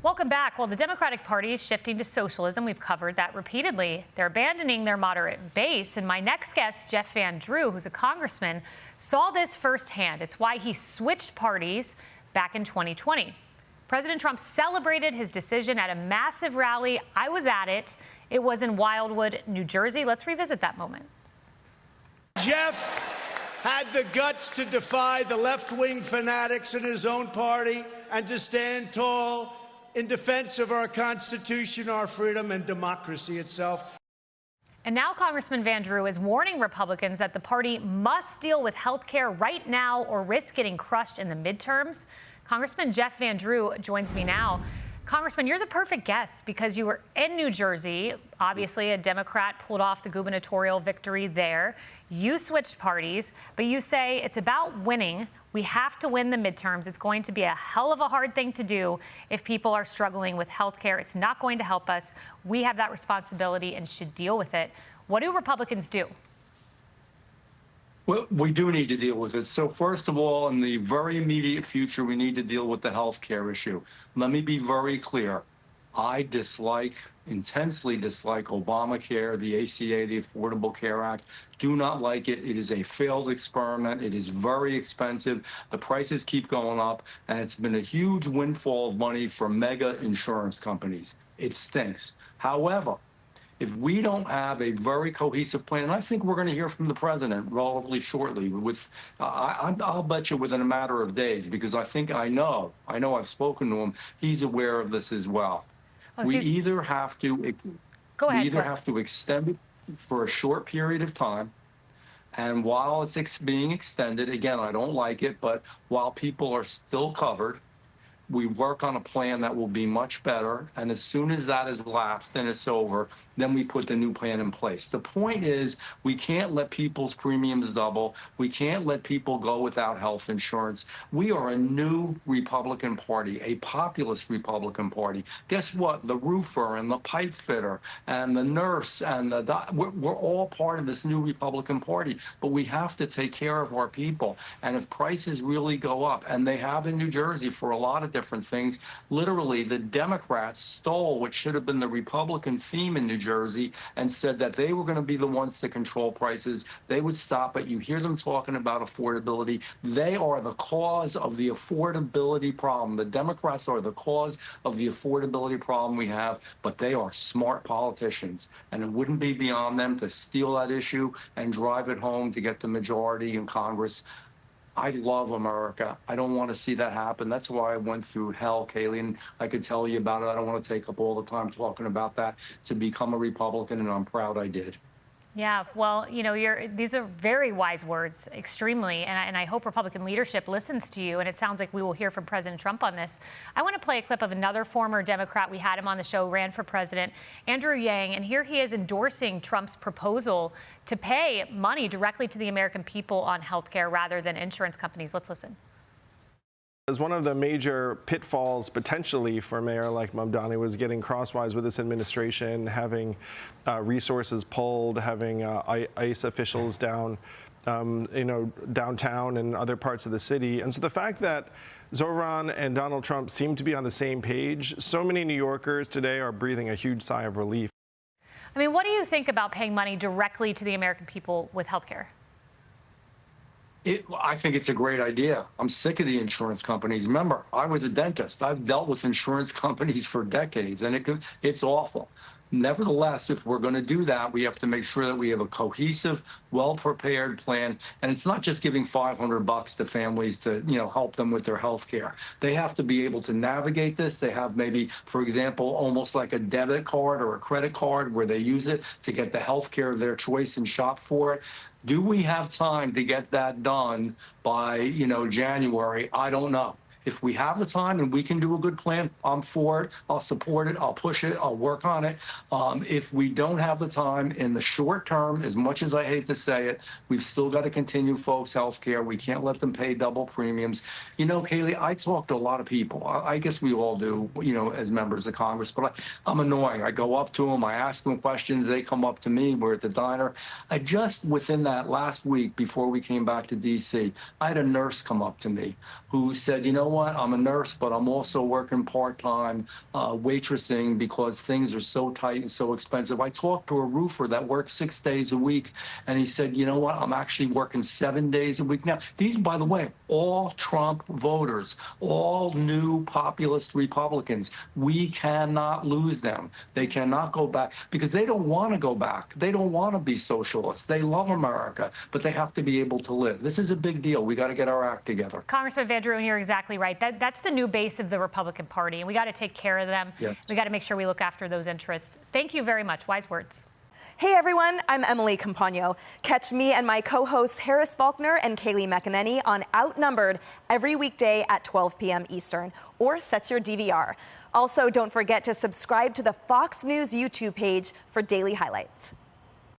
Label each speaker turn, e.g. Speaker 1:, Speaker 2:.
Speaker 1: Welcome back. Well, the Democratic Party is shifting to socialism. We've covered that repeatedly. They're abandoning their moderate base. And my next guest, Jeff Van Drew, who's a congressman, saw this firsthand. It's why he switched parties back in 2020. President Trump celebrated his decision at a massive rally. I was at it. It was in Wildwood, New Jersey. Let's revisit that moment.
Speaker 2: Jeff had the guts to defy the left-wing fanatics in his own party and to stand tall in defense of our Constitution, our freedom, and democracy itself.
Speaker 1: And now Congressman Van Drew is warning Republicans that the party must deal with health care right now or risk getting crushed in the midterms. Congressman Jeff Van Drew joins me now. Congressman, you're the perfect guest because you were in New Jersey. Obviously, a Democrat pulled off the gubernatorial victory there. You switched parties, but you say it's about winning. We have to win the midterms. It's going to be a hell of a hard thing to do if people are struggling with health care. It's not going to help us. We have that responsibility and should deal with it. What do Republicans do?
Speaker 3: Well, we do need to deal with it. So first of all, in the very immediate future, we need to deal with the health care issue. Let me be very clear. I intensely dislike Obamacare, the ACA, the Affordable Care Act. Do not like it. It is a failed experiment. It is very expensive. The prices keep going up, and it's been a huge windfall of money for mega insurance companies. It stinks. However, if we don't have a very cohesive plan, and I think we're going to hear from the president relatively shortly, I'll bet you within a matter of days, because I know I've spoken to him. He's aware of this as well. We either have to extend it for a short period of time, and while it's being extended, again, I don't like it, but while people are still covered, we work on a plan that will be much better. And as soon as that is lapsed and it's over, then we put the new plan in place. The point is, we can't let people's premiums double. We can't let people go without health insurance. We are a new Republican Party, a populist Republican Party. Guess what? The roofer and the pipe fitter and the nurse and we're all part of this new Republican Party, but we have to take care of our people. And if prices really go up, and they have in New Jersey for a lot of different things. Literally, the Democrats stole what should have been the Republican theme in New Jersey and said that they were going to be the ones to control prices. They would stop it. You hear them talking about affordability. They are the cause of the affordability problem. The Democrats are the cause of the affordability problem we have, but they are smart politicians, and it wouldn't be beyond them to steal that issue and drive it home to get the majority in Congress. I love America. I don't want to see that happen. That's why I went through hell, Kaylee, and I could tell you about it. I don't want to take up all the time talking about that to become a Republican, and I'm proud I did.
Speaker 1: Yeah, well, these are very wise words, extremely, and I hope Republican leadership listens to you, and it sounds like we will hear from President Trump on this. I want to play a clip of another former Democrat. We had him on the show, ran for president, Andrew Yang, and here he is endorsing Trump's proposal to pay money directly to the American people on health care rather than insurance companies. Let's listen.
Speaker 4: As one of the major pitfalls potentially for a mayor like Mamdani was getting crosswise with this administration, having resources pulled, having ICE officials down, downtown and other parts of the city. And so the fact that Zoran and Donald Trump seem to be on the same page, so many New Yorkers today are breathing a huge sigh of relief.
Speaker 1: I mean, what do you think about paying money directly to the American people with health care?
Speaker 3: I think it's a great idea. I'm sick of the insurance companies. Remember, I was a dentist. I've dealt with insurance companies for decades, and it's awful. Nevertheless, if we're going to do that, we have to make sure that we have a cohesive, well-prepared plan. And it's not just giving $500 to families to, help them with their health care. They have to be able to navigate this. They have maybe, for example, almost like a debit card or a credit card where they use it to get the health care of their choice and shop for it. Do we have time to get that done by, January? I don't know. If we have the time and we can do a good plan, I'm for it. I'll support it. I'll push it. I'll work on it. If we don't have the time in the short term, as much as I hate to say it, we've still got to continue folks' health care. We can't let them pay double premiums. Kaylee, I talk to a lot of people. I guess we all do, as members of Congress, but I'm annoying. I go up to them. I ask them questions. They come up to me. We're at the diner. Within that last week before we came back to D.C., I had a nurse come up to me who said, what, I'm a nurse, but I'm also working part-time waitressing because things are so tight and so expensive. I talked to a roofer that works 6 days a week, and he said, you know what, I'm actually working 7 days a week now. These, by the way, all Trump voters, all new populist Republicans. We cannot lose them. They cannot go back because they don't want to go back. They don't want to be socialists. They love America, but they have to be able to live. This is a big deal. We got to get our act together.
Speaker 1: Congressman Van Drew, and you're exactly right. That's the new base of the Republican Party, and we got to take care of them.
Speaker 3: Yes.
Speaker 1: We got to make sure we look after those interests. Thank you very much. Wise words.
Speaker 5: Hey everyone, I'm Emily Campagno. Catch me and my co-hosts Harris Faulkner and Kaylee McEnany on Outnumbered every weekday at 12 p.m. Eastern, or set your DVR. Also, don't forget to subscribe to the Fox News YouTube page for daily highlights.